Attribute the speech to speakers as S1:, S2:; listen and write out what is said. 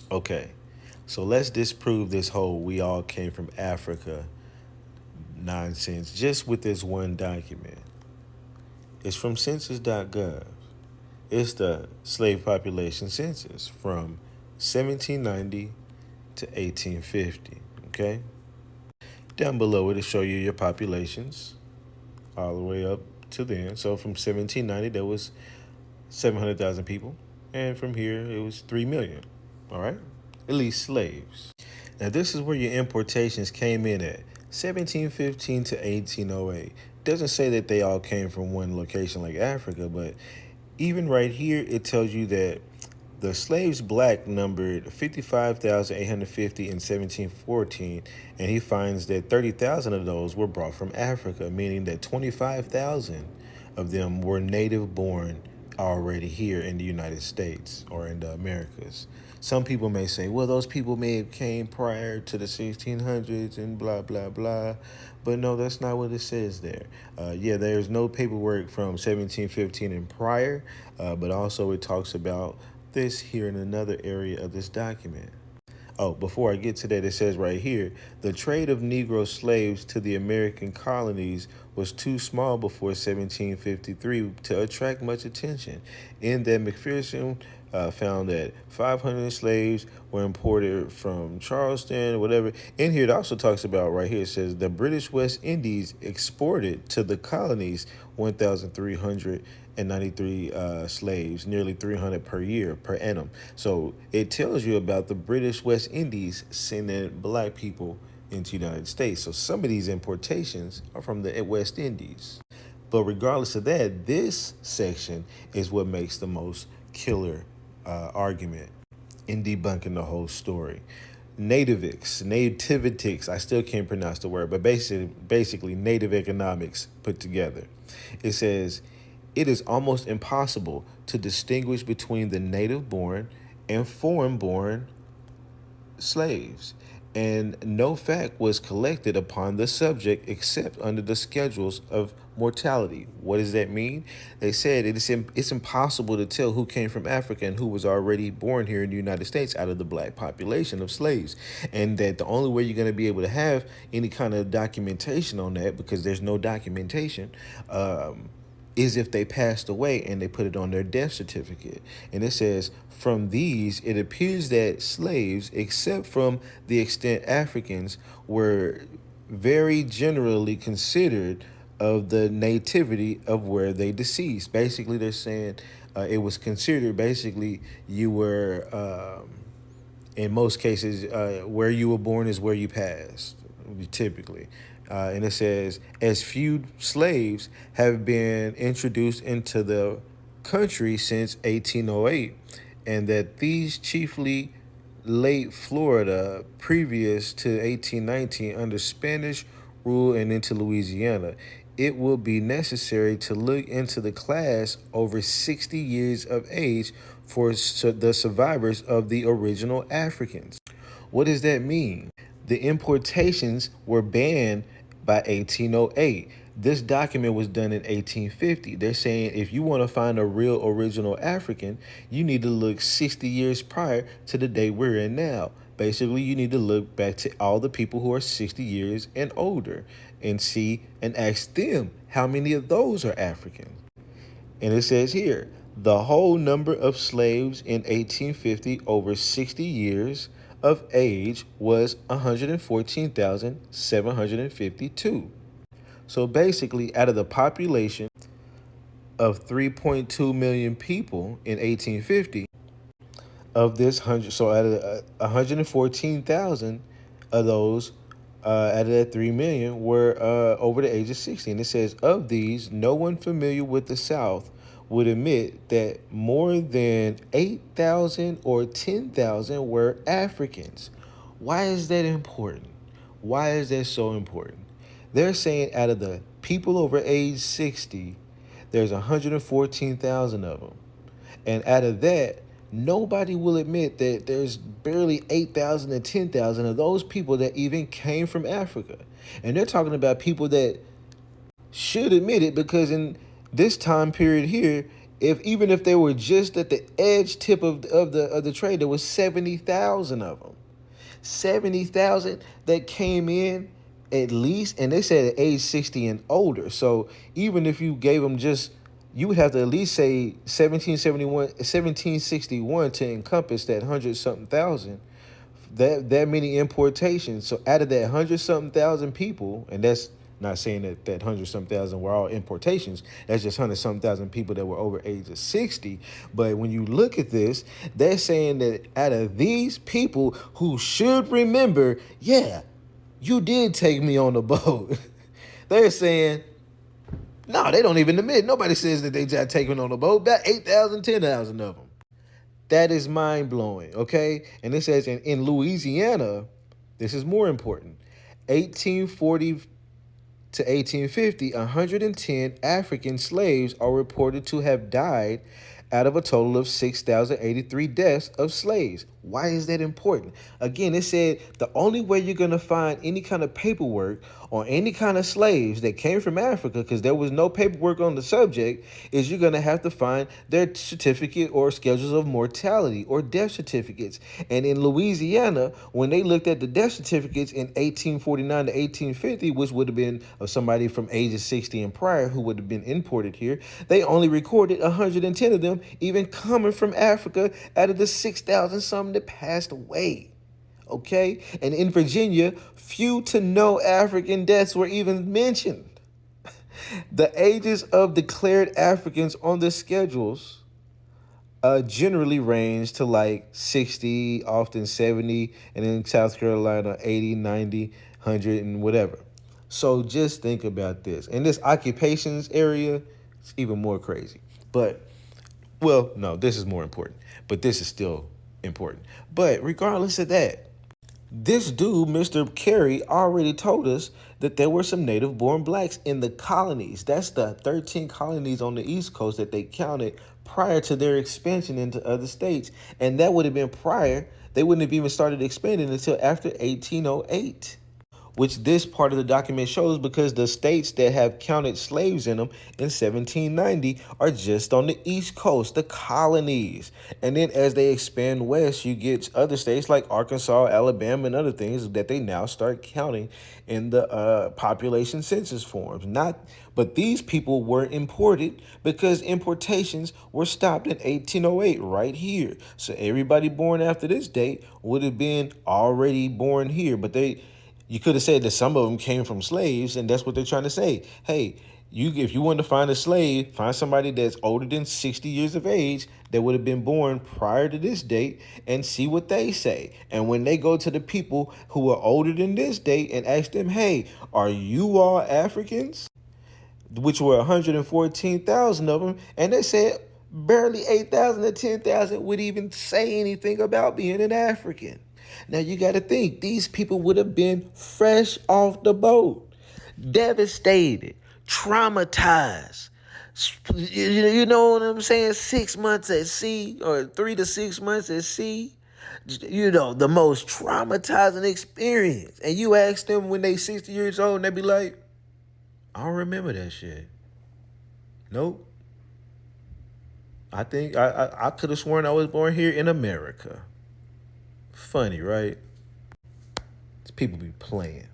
S1: Okay, so let's disprove this whole "we all came from Africa" nonsense just with this one document. It's from census.gov. It's the slave population census from 1790 to 1850. Okay? Down below it'll show you your populations all the way up to then. So from 1790 there was 700,000 people, and from here it was 3 million. All right? At least slaves. Now this is where your importations came in at 1715 to 1808. Doesn't say that they all came from one location like Africa, but even right here it tells you that the slaves black numbered 55,850 in 1714, and he finds that 30,000 of those were brought from Africa, meaning that 25,000 of them were native born already here in the United States or in the Americas. Some people may say, well, those people may have came prior to the 1600s and blah, blah, blah. But no, that's not what it says there. Yeah, there's no paperwork from 1715 and prior, but also it talks about this here in another area of this document. Oh, before I get to that, it says right here, the trade of Negro slaves to the American colonies was too small before 1753 to attract much attention. In that McPherson found that 500 slaves were imported from Charleston, whatever. In here, it also talks about right here, it says the British West Indies exported to the colonies 1,393 slaves, nearly 300 per year, per annum. So it tells you about the British West Indies sending black people into the United States. So some of these importations are from the West Indies. But regardless of that, this section is what makes the most killer argument in debunking the whole story. Nativitics, I still can't pronounce the word, but basically native economics put together. It says, it is almost impossible to distinguish between the native born and foreign born slaves, and no fact was collected upon the subject except under the schedules of mortality. What does that mean? They said it's impossible to tell who came from Africa and who was already born here in the United States out of the black population of slaves, and that the only way you're going to be able to have any kind of documentation on that, because there's no documentation, is if they passed away and they put it on their death certificate. And it says, from these, it appears that slaves, except from the extent Africans, were very generally considered of the nativity of where they deceased. Basically, they're saying it was considered, basically, you were, in most cases, where you were born is where you passed, typically. And it says, as few slaves have been introduced into the country since 1808, and that these chiefly late Florida previous to 1819 under Spanish rule and into Louisiana. It will be necessary to look into the class over 60 years of age for the survivors of the original Africans. What does that mean? The importations were banned by 1808. This document was done in 1850. They're saying if you want to find a real original African, you need to look 60 years prior to the day we're in now. Basically, you need to look back to all the people who are 60 years and older and see and ask them how many of those are Africans. And it says here, the whole number of slaves in 1850 over 60 years of age was 114,752. So basically, out of the population of 3.2 million people in 1850, of this 100, so out of 114,000 of those, out of that 3 million, were over the age of 60. And it says, of these, no one familiar with the South would admit that more than 8,000 or 10,000 were Africans. Why is that important? Why is that so important? They're saying out of the people over age 60, there's 114,000 of them. And out of that, nobody will admit that there's barely 8,000 and 10,000 of those people that even came from Africa. And they're talking about people that should admit it, because in this time period here, If even if they were just at the edge tip of the trade, there was 70,000 of them. 70,000 that came in at least, and they said at age 60 and older. So even if you gave them just, you would have to at least say 1761 to encompass that 100 something thousand, that many importations. So out of that 100 something thousand people, and that's not saying that 100 something thousand were all importations. That's just 100 something thousand people that were over age of 60. But when you look at this, they're saying that out of these people who should remember, yeah, you did take me on the boat. They're saying, no, they don't even admit. Nobody says that they just taken on the boat. About 8,000, 10,000 of them. That is mind blowing, okay? And it says in Louisiana, this is more important. 1840 to 1850, 110 African slaves are reported to have died out of a total of 6,083 deaths of slaves. Why is that important? Again, it said the only way you're going to find any kind of paperwork on any kind of slaves that came from Africa, because there was no paperwork on the subject, is you're going to have to find their certificate or schedules of mortality or death certificates. And in Louisiana, when they looked at the death certificates in 1849 to 1850, which would have been of somebody from ages 60 and prior who would have been imported here, they only recorded 110 of them even coming from Africa out of the 6,000 something that passed away. Okay? And in Virginia, few to no African deaths were even mentioned. The ages of declared Africans on the schedules generally range to like 60, often 70, and in South Carolina, 80, 90, 100, and whatever. So just think about this. In this occupations area, it's even more crazy. But, well, no, this is more important. But this is still important. But regardless of that, this dude, Mr. Carey, already told us that there were some native born blacks in the colonies. That's the 13 colonies on the East Coast that they counted prior to their expansion into other states. And that would have been prior. They wouldn't have even started expanding until after 1808, which this part of the document shows, because the states that have counted slaves in them in 1790 are just on the East Coast, the colonies. And then as they expand west, you get other states like Arkansas, Alabama, and other things that they now start counting in the population census forms. But these people were imported because importations were stopped in 1808 right here. So everybody born after this date would have been already born here, but you could have said that some of them came from slaves, and that's what they're trying to say. Hey, if you want to find a slave, find somebody that's older than 60 years of age that would have been born prior to this date and see what they say. And when they go to the people who are older than this date and ask them, hey, are you all Africans? Which were 114,000 of them, and they said barely 8,000 to 10,000 would even say anything about being an African. Now you got to think, these people would have been fresh off the boat, devastated, traumatized. You know what I'm saying? 6 months at sea, or 3 to 6 months at sea. You know, the most traumatizing experience. And you ask them when they 60 years old, and they be like, I don't remember that shit. Nope. I think I could have sworn I was born here in America. Funny, right? People be playing.